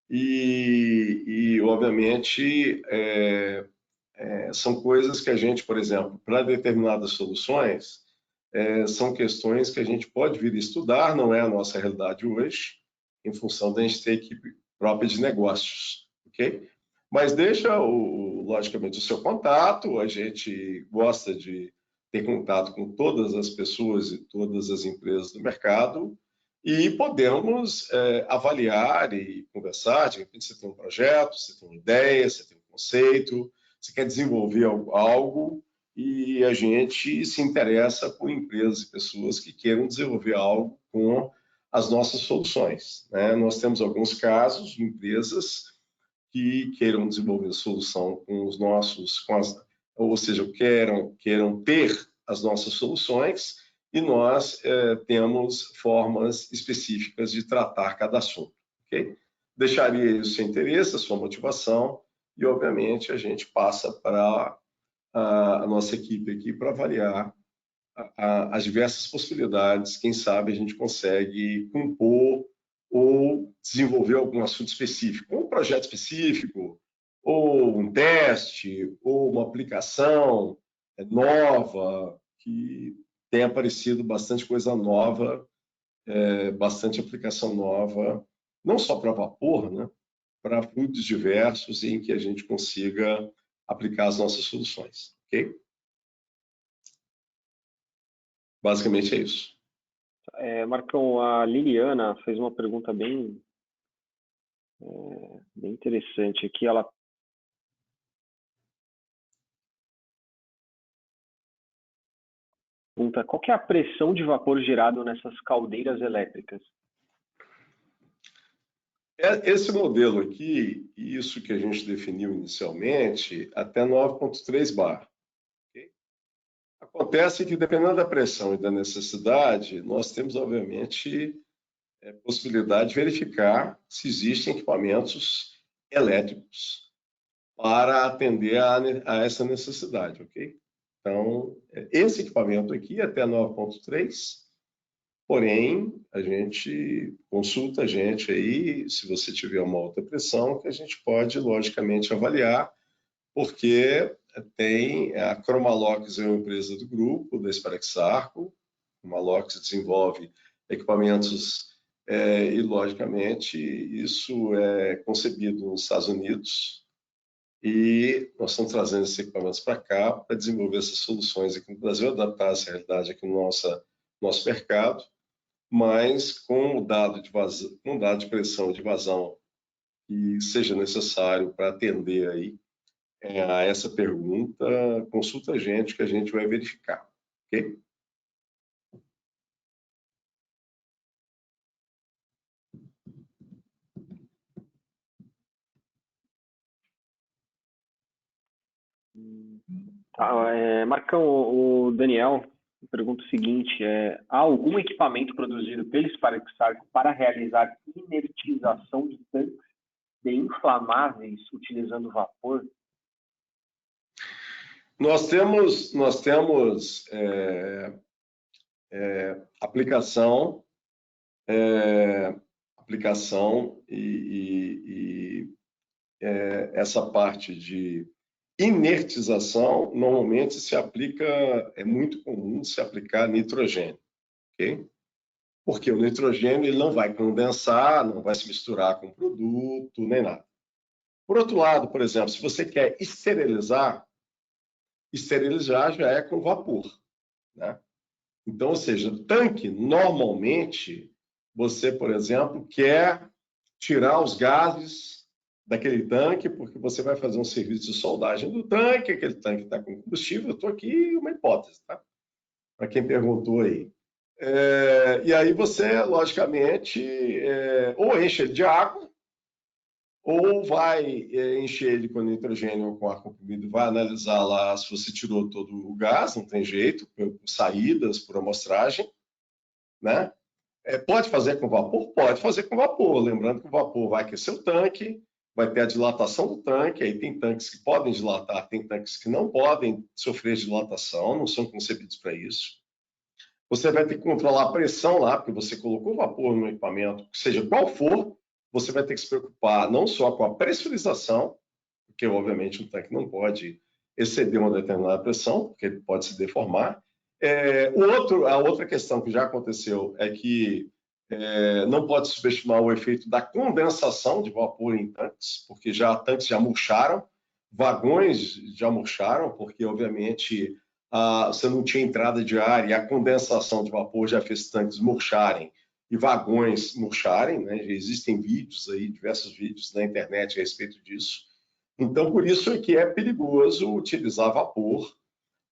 E obviamente, são coisas que a gente, por exemplo, para determinadas soluções, são questões que a gente pode vir estudar, não é a nossa realidade hoje, em função da gente ter equipe própria de negócios, ok? Mas deixa, logicamente, o seu contato, a gente gosta de ter contato com todas as pessoas e todas as empresas do mercado e podemos avaliar e conversar. De repente você tem um projeto, você tem uma ideia, você tem um conceito, você quer desenvolver algo e a gente se interessa por empresas e pessoas que queiram desenvolver algo com as nossas soluções, né? Nós temos alguns casos de empresas que queiram desenvolver solução com os nossos, ou seja, queiram ter as nossas soluções e nós temos formas específicas de tratar cada assunto, ok? Deixaria aí o seu interesse, a sua motivação e, obviamente, a gente passa para a nossa equipe aqui para avaliar as diversas possibilidades. Quem sabe a gente consegue compor ou desenvolver algum assunto específico, um projeto específico, ou um teste, ou uma aplicação nova, que tem aparecido bastante coisa nova, bastante aplicação nova, não só para vapor, né? Para fluidos diversos em que a gente consiga aplicar as nossas soluções, ok? Basicamente é isso. Marcão, a Liliana fez uma pergunta bem interessante aqui. Ela pergunta qual que é a pressão de vapor gerado nessas caldeiras elétricas? Esse modelo aqui, isso que a gente definiu inicialmente, até 9,3 bar. Okay? Acontece que, dependendo da pressão e da necessidade, nós temos, obviamente, possibilidade de verificar se existem equipamentos elétricos para atender a essa necessidade, ok? Então, esse equipamento aqui, até 9,3, porém, a gente consulta a gente aí, se você tiver uma alta pressão, que a gente pode, logicamente, avaliar, porque tem a Chromalox, é uma empresa do grupo, da Sparexarco. A Chromalox desenvolve equipamentos e, logicamente, isso é concebido nos Estados Unidos e nós estamos trazendo esses equipamentos para cá para desenvolver essas soluções aqui no Brasil, adaptar essa realidade aqui no nosso mercado, mas com o dado de pressão de vazão que seja necessário para atender aí a essa pergunta, consulta a gente que a gente vai verificar, ok? Marcão, o Daniel pergunta o seguinte, há algum equipamento produzido pela Sparexarco para realizar inertização de tanques de inflamáveis utilizando vapor? Nós temos aplicação aplicação essa parte de inertização normalmente se aplica, é muito comum se aplicar nitrogênio, ok? Porque o nitrogênio ele não vai condensar, não vai se misturar com o produto, nem nada. Por outro lado, por exemplo, se você quer esterilizar já é com vapor, né? Então, ou seja, tanque, normalmente, você, por exemplo, quer tirar os gases daquele tanque, porque você vai fazer um serviço de soldagem do tanque, aquele tanque está com combustível. Eu estou aqui uma hipótese, tá? Para quem perguntou aí. E aí você, logicamente, ou enche ele de água, ou vai encher ele com nitrogênio ou com ar comprimido, vai analisar lá se você tirou todo o gás, não tem jeito, por saídas, por amostragem, né? Pode fazer com vapor? Pode fazer com vapor. Lembrando que o vapor vai aquecer o tanque, vai ter a dilatação do tanque, aí tem tanques que podem dilatar, tem tanques que não podem sofrer dilatação, não são concebidos para isso. Você vai ter que controlar a pressão lá, porque você colocou vapor no equipamento, seja qual for, você vai ter que se preocupar não só com a pressurização, porque obviamente um tanque não pode exceder uma determinada pressão, porque ele pode se deformar. A outra questão que já aconteceu é que não pode subestimar o efeito da condensação de vapor em tanques, porque tanques já murcharam, vagões já murcharam, porque obviamente você não tinha entrada de ar e a condensação de vapor já fez tanques murcharem e vagões murcharem, né? Já existem vídeos aí, diversos vídeos na internet a respeito disso. Então, por isso é que é perigoso utilizar vapor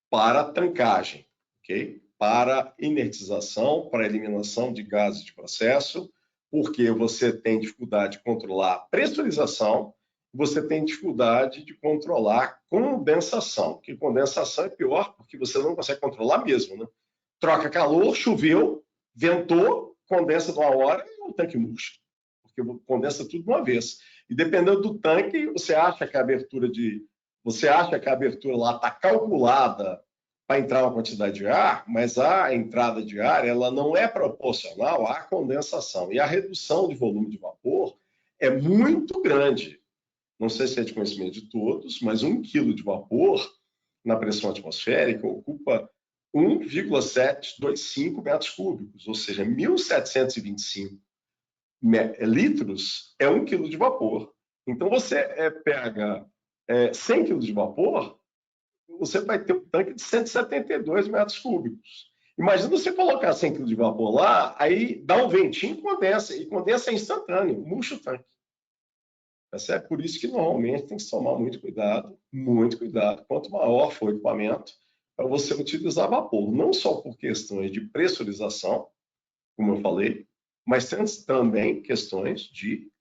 para tancagem, ok? Para inertização, para eliminação de gases de processo, porque você tem dificuldade de controlar a pressurização, você tem dificuldade de controlar a condensação, que condensação é pior porque você não consegue controlar mesmo, né? Troca calor, choveu, ventou, condensa de uma hora e o tanque murcha, porque condensa tudo de uma vez. E dependendo do tanque, você acha que a abertura lá está calculada para entrar uma quantidade de ar, mas a entrada de ar ela não é proporcional à condensação. E a redução de volume de vapor é muito grande. Não sei se é de conhecimento de todos, mas 1 quilo de vapor na pressão atmosférica ocupa 1,725 metros cúbicos, ou seja, 1.725 litros é 1 quilo de vapor. Então, você pega 100 quilos de vapor, você vai ter um tanque de 172 metros cúbicos. Imagina você colocar 100 quilos de vapor lá, aí dá um ventinho e condensa instantâneo, murcha o tanque. É por isso que normalmente tem que tomar muito cuidado. Quanto maior for o equipamento, para você utilizar vapor, não só por questões de pressurização, como eu falei, mas também questões de,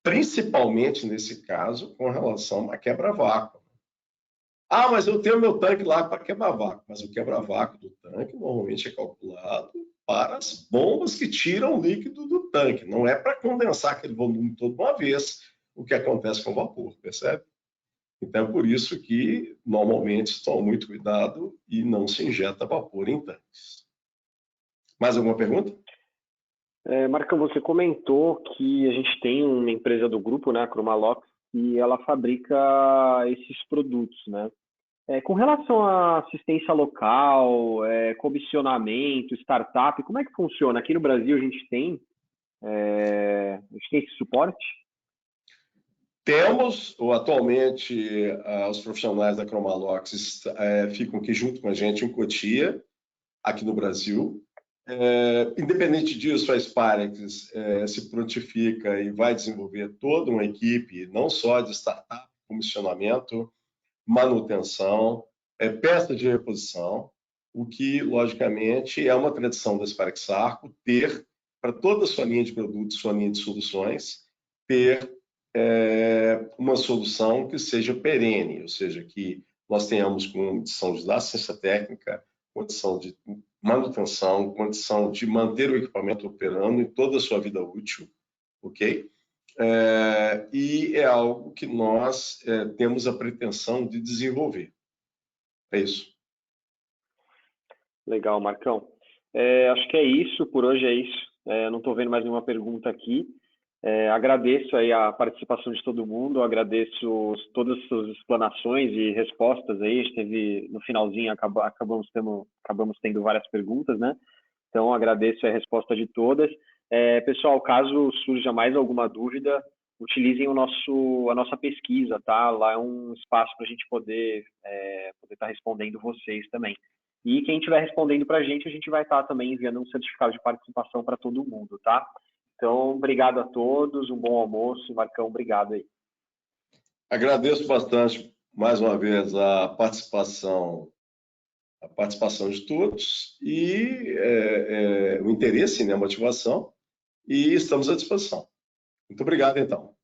principalmente nesse caso, com relação a quebra-vácuo. Mas eu tenho meu tanque lá para quebra-vácuo. Mas o quebra-vácuo do tanque normalmente é calculado para as bombas que tiram o líquido do tanque. Não é para condensar aquele volume todo de uma vez, o que acontece com o vapor, percebe? Então é por isso que normalmente se toma muito cuidado e não se injeta vapor em tanques. Mais alguma pergunta? Marcão, você comentou que a gente tem uma empresa do grupo, né, a Chromalox, e ela fabrica esses produtos, né? Com relação à assistência local, comissionamento, startup, como é que funciona? Aqui no Brasil a gente tem esse suporte? Temos, atualmente, os profissionais da Chromalox ficam aqui junto com a gente em Cotia, aqui no Brasil. Independente disso, a Sparex se prontifica e vai desenvolver toda uma equipe, não só de startup, comissionamento, manutenção, peças de reposição, o que, logicamente, é uma tradição da Sparex Arco ter, para toda a sua linha de produtos, sua linha de soluções, ter uma solução que seja perene, ou seja, que nós tenhamos condição de dar assistência técnica, condição de manutenção, condição de manter o equipamento operando em toda a sua vida útil, ok? E é algo que nós temos a pretensão de desenvolver. É isso. Legal, Marcão. Acho que é isso, por hoje é isso. Não estou vendo mais nenhuma pergunta aqui. Agradeço aí a participação de todo mundo, agradeço todas as suas explanações e respostas aí. A gente teve, no finalzinho, acabamos tendo várias perguntas, né? Então, agradeço a resposta de todas. Pessoal, caso surja mais alguma dúvida, utilizem a nossa pesquisa, tá? Lá é um espaço para a gente poder estar respondendo vocês também. E quem estiver respondendo para a gente vai estar também enviando um certificado de participação para todo mundo, tá? Então, obrigado a todos, um bom almoço. Marcão, obrigado aí. Agradeço bastante, mais uma vez, a participação de todos e o interesse, né, a motivação, e estamos à disposição. Muito obrigado, então.